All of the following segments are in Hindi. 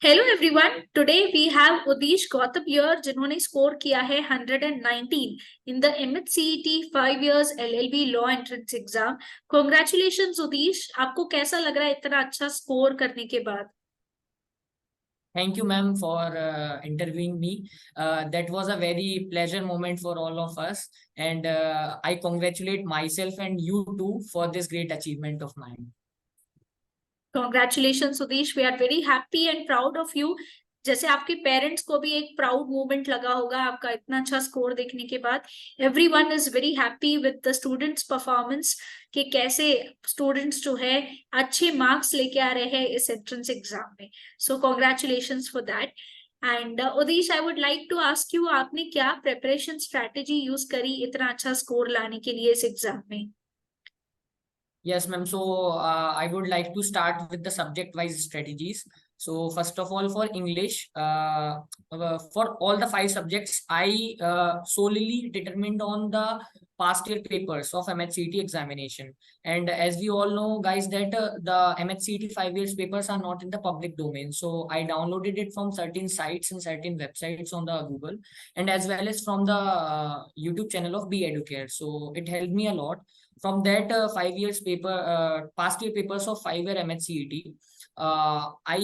Hello everyone, today we have Udish Gautam here जिन्होंने स्कोर किया है 119 in the MHCET 5 years LLB law entrance exam. Congratulations Udish, आपको कैसा लग रहा है इतना अच्छा स्कोर करने के बाद? Thank you, ma'am, for interviewing me. That was a very pleasure moment for all of us, and I congratulate myself and you too for this great achievement of mine. Congratulations Sudesh, we are very happy and proud of you. जैसे आपके पेरेंट्स को भी एक प्राउड मोमेंट लगा होगा आपका इतना अच्छा स्कोर देखने के बाद। Everyone is very happy with the students performance कि कैसे स्टूडेंट्स जो है अच्छे मार्क्स लेके आ रहे हैं इस एंट्रेंस एग्जाम में। So congratulations for that. And Udish, I would like to ask you, आपने क्या प्रिपरेशन स्ट्रेटेजी यूज करी इतना अच्छा स्कोर लाने के लिए इस एग्जाम में? Yes, ma'am. So I would like to start with the subject-wise strategies. So first of all, for English, for all the five subjects, I solely determined on the past year papers of MHCT examination. And as we all know, guys, that the MHCT 5 years papers are not in the public domain. So I downloaded it from certain sites and certain websites on the Google, and as well as from the YouTube channel of Be Educare. So it helped me a lot from that 5 years paper, past year papers of 5 year MHCET. I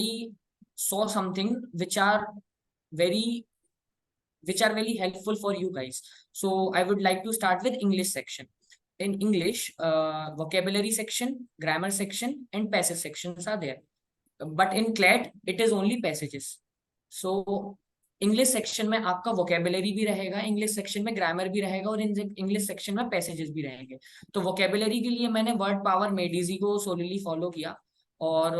saw something very which are very helpful for you guys. So I would like to start with English section. In English, vocabulary section, grammar section, and passage sections are there. But in CLAT, it is only passages. So English section में आपका वोकेबुलरी भी रहेगा, इंग्लिश सेक्शन में ग्रामर भी रहेगा और इंग्लिश सेक्शन में पैसेजेस भी रहेंगे। तो वोकेबुलरी के लिए मैंने वर्ड पावर मेडिजी को सोलिली फॉलो किया, और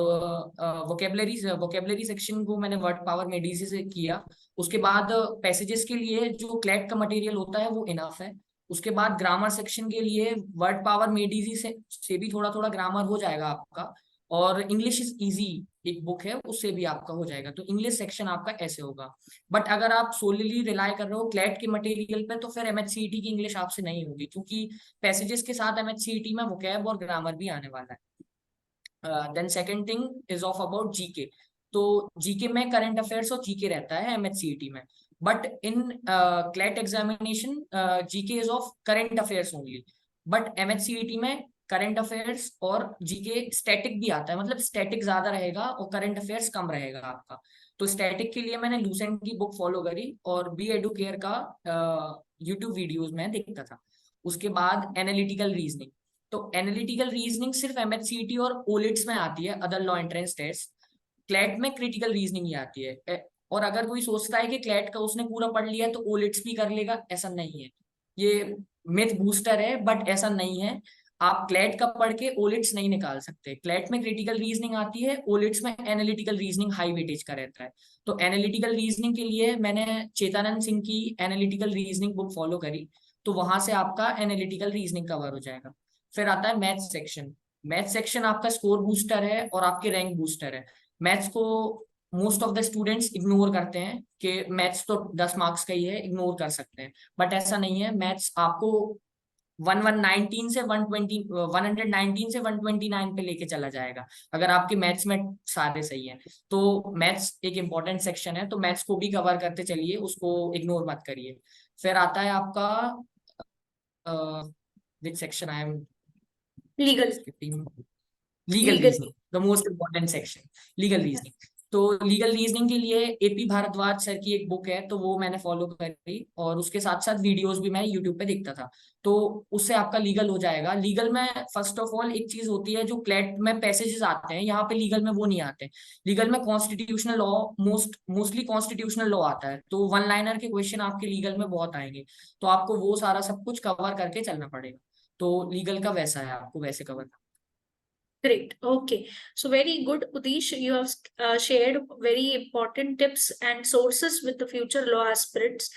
वोकेबुलरी सेक्शन को मैंने वर्ड पावर मेडिजी से किया। उसके बाद पैसेजेस के लिए जो क्लैट का मटेरियल होता है वो इनफ है। उसके बाद ग्रामर सेक्शन के लिए वर्ड पावर मेडिजी से भी थोड़ा थोड़ा ग्रामर हो जाएगा आपका, और इंग्लिश इज इजी एक बुक है उससे भी आपका हो जाएगा। तो इंग्लिश सेक्शन आपका ऐसे होगा। बट अगर आप सोलिली रिलाई कर रहे हो क्लैट के मटेरियल पे, तो फिर एमएचसीईटी की इंग्लिश आपसे नहीं होगी, क्योंकि पैसेजेस के साथ एमएचसीईटी में वोकैब और ग्रामर भी आने वाला है। Then second thing is of about GK. तो जीके में करंट अफेयर्स और जीके रहता है एमएचसीईटी में, but in CLAT examination GK is of current affairs only. But MHCET में करंट अफेयर्स और जीके स्टैटिक भी आता है, मतलब स्टैटिक ज्यादा रहेगा और करंट अफेयर्स कम रहेगा आपका। तो स्टैटिक के लिए मैंने लूसेंट की बुक फॉलो करी और बी एडुकेयर का यूट्यूब वीडियोस में देखता था। उसके बाद एनालिटिकल रीजनिंग। तो एनालिटिकल रीजनिंग सिर्फ एमएचसीईटी और ओलिट्स में आती है, other law entrance test. CLAT में क्रिटिकल रीजनिंग ही आती है। और अगर कोई सोचता है कि क्लैट का उसने पूरा पढ़ लिया तो ओलिट्स भी कर लेगा, ऐसा नहीं है। ये मिथ बूस्टर है, बट ऐसा नहीं है। आप क्लैट का पढ़ के ओलिट्स नहीं निकाल सकते। क्लैट में क्रिटिकल रीजनिंग आती है, ओलिट्स में एनालिटिकल रीजनिंग हाई वेटेज का रहता है। तो एनालिटिकल रीजनिंग के लिए मैंने चेतानंद सिंह की एनालिटिकल रीजनिंग बुक फॉलो करी, तो वहां से आपका एनालिटिकल रीजनिंग कवर हो जाएगा। फिर आता है मैथ्स सेक्शन। मैथ्स सेक्शन आपका स्कोर बूस्टर है और आपके रैंक बूस्टर है। मैथ्स को most of the students ignore करते हैं कि मैथ्स तो 10 मार्क्स का ही है, इग्नोर कर सकते हैं, बट ऐसा नहीं है। मैथ्स आपको 1119 से 119 पे लेके चला जाएगा, अगर आपके मैथ्स में सारे सही हैं। तो मैथ्स एक इंपॉर्टेंट सेक्शन है, तो मैथ्स को भी कवर करते चलिए, उसको इग्नोर मत करिए। फिर आता है आपका which section I am legal. Skipping, legal legal. Reasoning, the most important section, legal reasoning. तो लीगल रीजनिंग के लिए एपी भारद्वाज सर की एक बुक है, तो वो मैंने फॉलो करी, और उसके साथ साथ वीडियोस भी मैं यूट्यूब पे देखता था। तो उससे आपका लीगल हो जाएगा। लीगल में फर्स्ट ऑफ ऑल एक चीज होती है, जो क्लैट में पैसेजेस आते हैं यहाँ पे लीगल में वो नहीं आते। लीगल में constitutional law, mostly constitutional law आता है, तो वन लाइनर के क्वेश्चन आपके लीगल में बहुत आएंगे। तो आपको वो सारा सब कुछ कवर करके चलना पड़ेगा। तो लीगल का वैसा है, आपको वैसे cover. Great. Okay. So very good, Udish. You have shared very important tips and sources with the future law aspirants.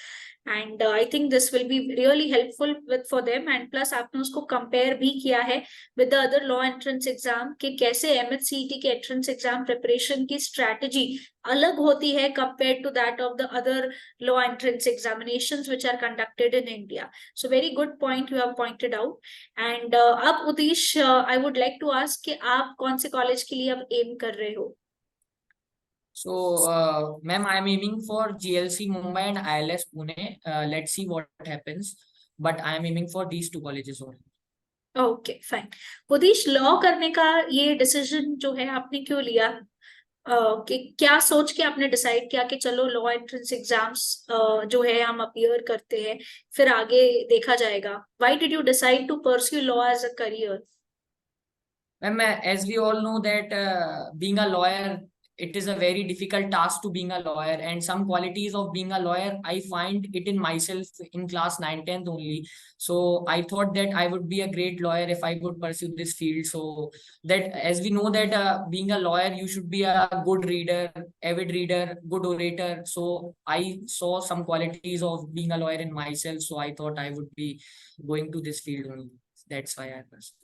And I think this will be really helpful for them. And plus आपने उसको compare भी किया है with the other law entrance exam कि कैसे MHCET के entrance exam preparation की strategy अलग होती है compared to that of the other law entrance examinations which are conducted in India. So very good point you have pointed out. And अब Udish, I would like to ask कि आप कौन से कॉलेज के लिए अब एम कर रहे हो? So, ma'am, I'm aiming for GLC Mumbai and ILS Pune. Let's see what happens. But I'm aiming for these two colleges only. Okay fine. Udish, law करने का ये डिसीजन जो है आपने क्यों लिया? कि क्या सोच के आपने डिसाइड किया कि चलो लॉ एंट्रेंस एग्जाम्स जो है हम अपीयर करते हैं, फिर आगे देखा जाएगा? Why did you decide to pursue law as a career? Ma'am, as we all know that being a lawyer, it is a very difficult task to being a lawyer, and some qualities of being a lawyer, I find it in myself in class 9, 10th only. So I thought that I would be a great lawyer if I would pursue this field. So that, as we know that being a lawyer, you should be a good reader, avid reader, good orator. So I saw some qualities of being a lawyer in myself. So I thought I would be going to this field only. That's why I pursued.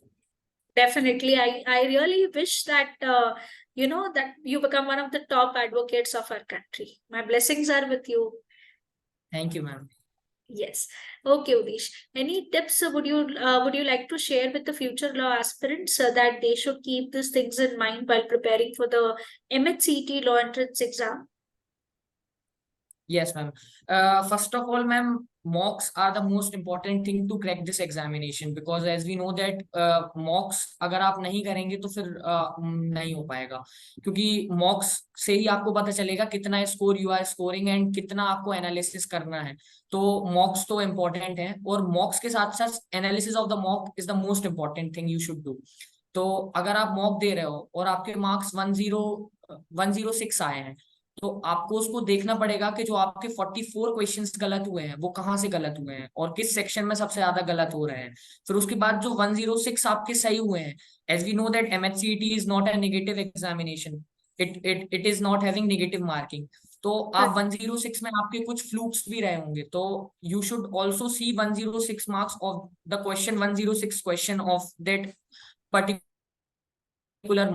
Definitely, I really wish that that you become one of the top advocates of our country. My blessings are with you. Thank you, ma'am. Yes. Okay, Udish. Any tips would you like to share with the future law aspirants that they should keep these things in mind while preparing for the MHCT law entrance exam? Yes, ma'am. First of all, ma'am, mocks are the most important thing to crack this examination, because as we know that mocks अगर आप नहीं करेंगे तो फिर नहीं हो पाएगा, क्योंकि mocks से ही आपको पता चलेगा कितना score you are scoring and कितना आपको एनालिसिस करना है। तो mocks तो इम्पोर्टेंट है, और mocks के साथ साथ analysis of the mock is the most important thing you should do. तो अगर आप मॉक दे रहे हो और आपके मार्क्स 106 आए हैं, तो आपको उसको देखना पड़ेगा कि जो आपके 44 क्वेश्चंस गलत हुए हैं वो कहाँ से गलत हुए हैं और किस सेक्शन में सबसे ज्यादा गलत हो रहे हैं। फिर उसके बाद जो 106 आपके सही हुए हैं, as we know that MHCT is not a negative examination, it is not having negative marking. तो आप 106 में आपके कुछ फ्लूक्स भी रहे होंगे, तो you should also see 106 marks of the question, 106 question of that particular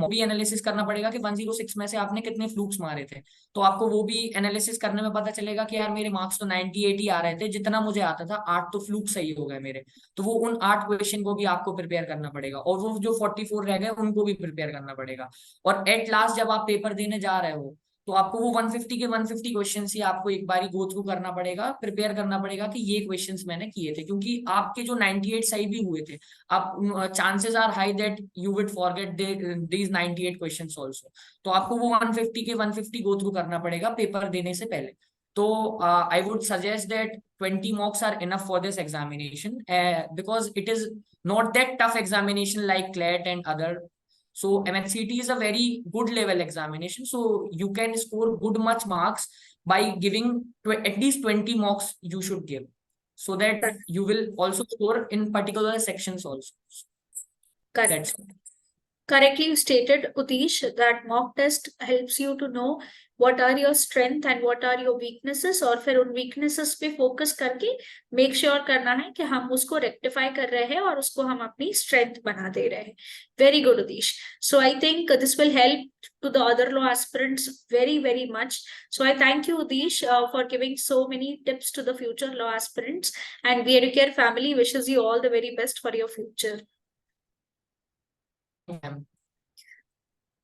भी एनालिसिस करना पड़ेगा कि 106 में से आपने कितने फ्लूक्स मारे थे। तो आपको वो भी एनालिसिस करने में पता चलेगा कि यार मेरे मार्क्स तो 98 ही आ रहे थे, जितना मुझे आता था 8 तो फ्लूक सही हो गए मेरे। तो वो उन 8 क्वेश्चन को भी आपको प्रिपेयर करना पड़ेगा, और वो जो 44 रह गए उनको भी प्रिपेयर करना पड़ेगा। और एट लास्ट जब आप पेपर देने जा रहे हो, तो आपको वो 150 के 150 क्वेश्चन ही आपको एक बारी गो थ्रू करना पड़ेगा, प्रिपेयर करना पड़ेगा कि ये क्वेश्चंस मैंने किए थे, क्योंकि आपके जो 98 सही भी हुए थे, आप chances are high that you will forget these 98 questions also. तो आपको वो 150 के 150 गो थ्रू करना पड़ेगा पेपर देने से पहले। तो I would suggest that 20 mocks are enough for this examination, because it is not that tough examination like CLAT and other. So MHCT is a very good level examination, so you can score good much marks by giving at least 20 mocks you should give, so that you will also score in particular sections also. Correct. That's Correctly stated, Utish, that mock test helps you to know what are your strength and what are your weaknesses, और फिर उन weaknesses पे focus करके make sure करना है कि हम उसको rectify कर रहे हैं और उसको हम अपनी strength बना दे रहे हैं। Very good, Utish. So I think this will help to the other law aspirants very, very much. So I thank you, Utish, for giving so many tips to the future law aspirants, and the Educare family wishes you all the very best for your future. it.